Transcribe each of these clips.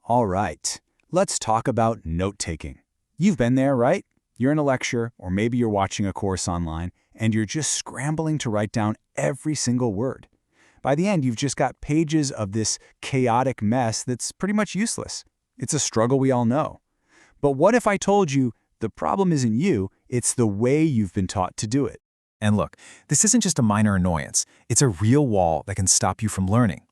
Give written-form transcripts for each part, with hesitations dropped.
All right, let's talk about note-taking. You've been there, right? You're in a lecture, or maybe you're watching a course online, and you're just scrambling to write down every single word. By the end, you've just got pages of this chaotic mess that's pretty much useless. It's a struggle we all know. But what if I told you the problem isn't you, it's the way you've been taught to do it? And look, this isn't just a minor annoyance. It's a real wall that can stop you from learning.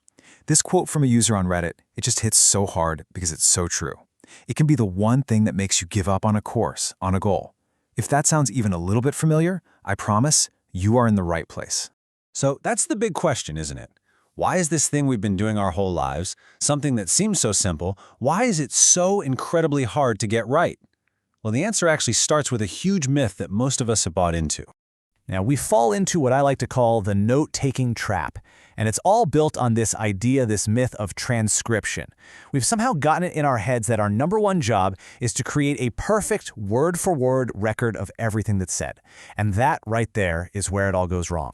This quote from a user on Reddit, it just hits so hard because it's so true. It can be the one thing that makes you give up on a course, on a goal. If that sounds even a little bit familiar, I promise you are in the right place. So that's the big question, isn't it? Why is this thing we've been doing our whole lives, something that seems so simple, why is it so incredibly hard to get right? Well, the answer actually starts with a huge myth that most of us have bought into. Now, we fall into what I like to call the note-taking trap, and it's all built on this idea, this myth of transcription. We've somehow gotten it in our heads that our number one job is to create a perfect word-for-word record of everything that's said. And that right there is where it all goes wrong.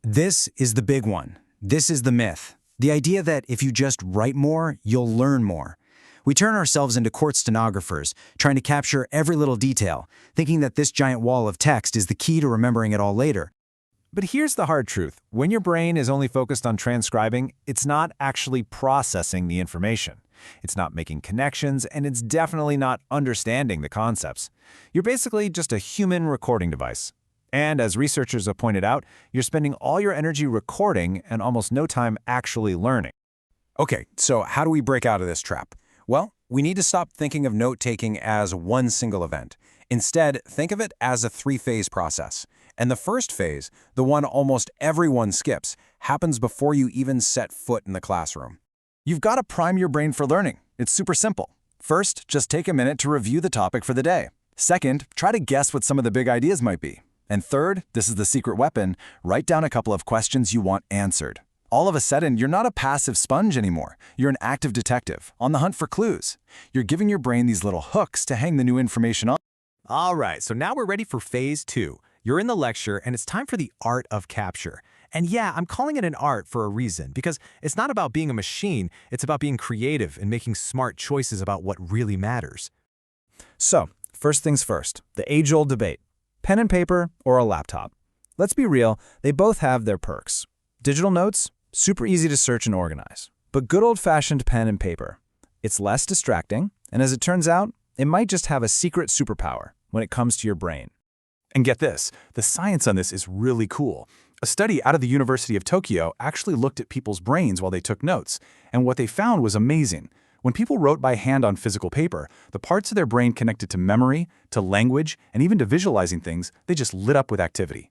This is the big one. This is the myth. The idea that if you just write more, you'll learn more. We turn ourselves into court stenographers, trying to capture every little detail, thinking that this giant wall of text is the key to remembering it all later. But here's the hard truth. When your brain is only focused on transcribing, it's not actually processing the information. It's not making connections, and it's definitely not understanding the concepts. You're basically just a human recording device. And as researchers have pointed out, you're spending all your energy recording and almost no time actually learning. Okay, so how do we break out of this trap? Well, we need to stop thinking of note-taking as one single event. Instead, think of it as a three-phase process. And the first phase, the one almost everyone skips, happens before you even set foot in the classroom. You've got to prime your brain for learning. It's super simple. First, just take a minute to review the topic for the day. Second, try to guess what some of the big ideas might be. And third, this is the secret weapon, write down a couple of questions you want answered. All of a sudden, you're not a passive sponge anymore. You're an active detective, on the hunt for clues. You're giving your brain these little hooks to hang the new information on. All right, so now we're ready for phase 2. You're in the lecture, and it's time for the art of capture. And yeah, I'm calling it an art for a reason, because it's not about being a machine, it's about being creative and making smart choices about what really matters. So, first things first, the age-old debate. Pen and paper or a laptop? Let's be real, they both have their perks. Digital notes? Super easy to search and organize. But good old-fashioned pen and paper. It's less distracting, and as it turns out, it might just have a secret superpower when it comes to your brain. And get this, the science on this is really cool. A study out of the University of Tokyo actually looked at people's brains while they took notes, and what they found was amazing. When people wrote by hand on physical paper, the parts of their brain connected to memory, to language, and even to visualizing things, they just lit up with activity.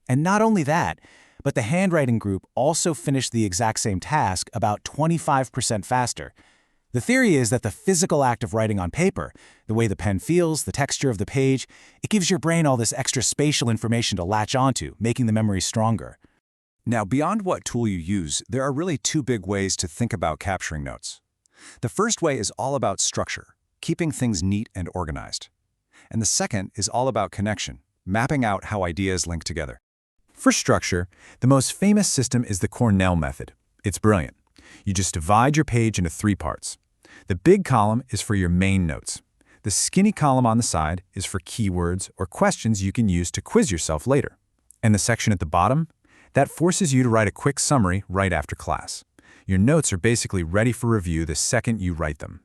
And not only that, but the handwriting group also finished the exact same task about 25% faster. The theory is that the physical act of writing on paper, the way the pen feels, the texture of the page, it gives your brain all this extra spatial information to latch onto, making the memory stronger. Now, beyond what tool you use, there are really two big ways to think about capturing notes. The first way is all about structure, keeping things neat and organized. And the second is all about connection, mapping out how ideas link together. For structure, the most famous system is the Cornell method. It's brilliant. You just divide your page into 3 parts. The big column is for your main notes. The skinny column on the side is for keywords or questions you can use to quiz yourself later. And the section at the bottom, that forces you to write a quick summary right after class. Your notes are basically ready for review the second you write them.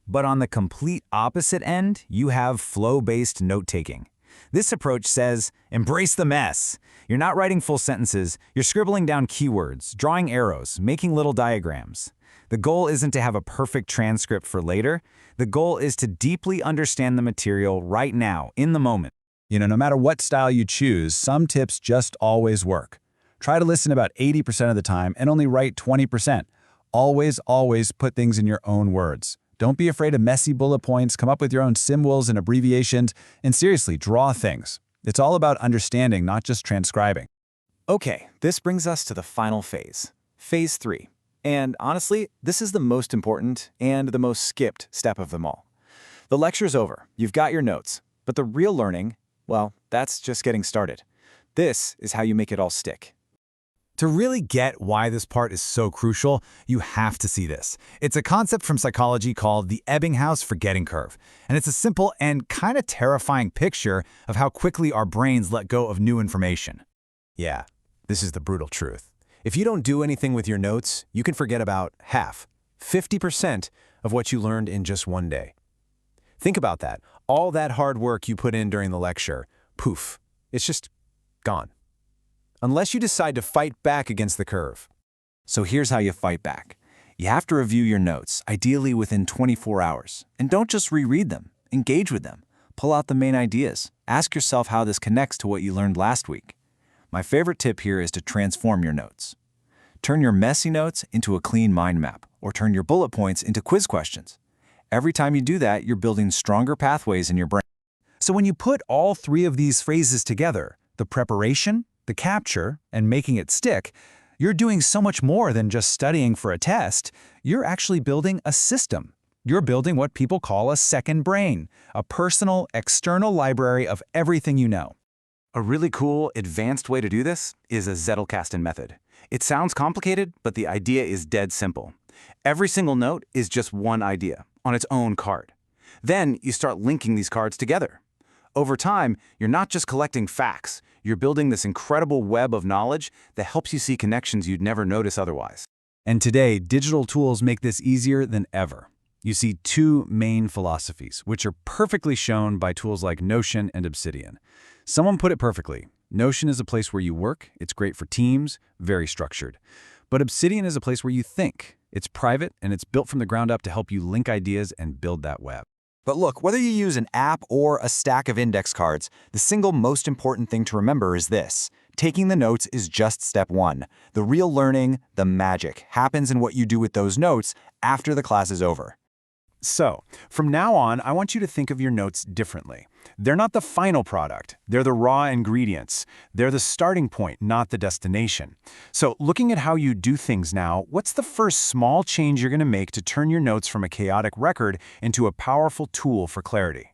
But on the complete opposite end, you have flow-based note-taking. This approach says, embrace the mess. You're not writing full sentences, you're scribbling down keywords, drawing arrows, making little diagrams. The goal isn't to have a perfect transcript for later. The goal is to deeply understand the material right now, in the moment. No matter what style you choose, some tips just always work. Try to listen about 80% of the time and only write 20%. Always put things in your own words. Don't be afraid of messy bullet points, come up with your own symbols and abbreviations, and seriously, draw things. It's all about understanding, not just transcribing. Okay, this brings us to the final phase, phase 3. And honestly, this is the most important and the most skipped step of them all. The lecture's over, you've got your notes, but the real learning, well, that's just getting started. This is how you make it all stick. To really get why this part is so crucial, you have to see this. It's a concept from psychology called the Ebbinghaus forgetting curve, and it's a simple and kind of terrifying picture of how quickly our brains let go of new information. Yeah, this is the brutal truth. If you don't do anything with your notes, you can forget about half, 50% of what you learned in just one day. Think about that. All that hard work you put in during the lecture, poof, it's just gone. Unless you decide to fight back against the curve. So here's how you fight back. You have to review your notes, ideally within 24 hours. And don't just reread them. Engage with them. Pull out the main ideas. Ask yourself how this connects to what you learned last week. My favorite tip here is to transform your notes. Turn your messy notes into a clean mind map, or turn your bullet points into quiz questions. Every time you do that, you're building stronger pathways in your brain. So when you put all three of these phrases together, the preparation, the capture, and making it stick, you're doing so much more than just studying for a test. You're actually building a system. You're building what people call a second brain, a personal, external library of everything you know. A really cool, advanced way to do this is a Zettelkasten method. It sounds complicated, but the idea is dead simple. Every single note is just one idea on its own card. Then you start linking these cards together. Over time, you're not just collecting facts, you're building this incredible web of knowledge that helps you see connections you'd never notice otherwise. And today, digital tools make this easier than ever. You see two main philosophies, which are perfectly shown by tools like Notion and Obsidian. Someone put it perfectly. Notion is a place where you work, it's great for teams, very structured. But Obsidian is a place where you think. It's private, and it's built from the ground up to help you link ideas and build that web. But look, whether you use an app or a stack of index cards, the single most important thing to remember is this. Taking the notes is just step one. The real learning, the magic, happens in what you do with those notes after the class is over. So, from now on, I want you to think of your notes differently. They're not the final product. They're the raw ingredients. They're the starting point, not the destination. So, looking at how you do things now, what's the first small change you're going to make to turn your notes from a chaotic record into a powerful tool for clarity?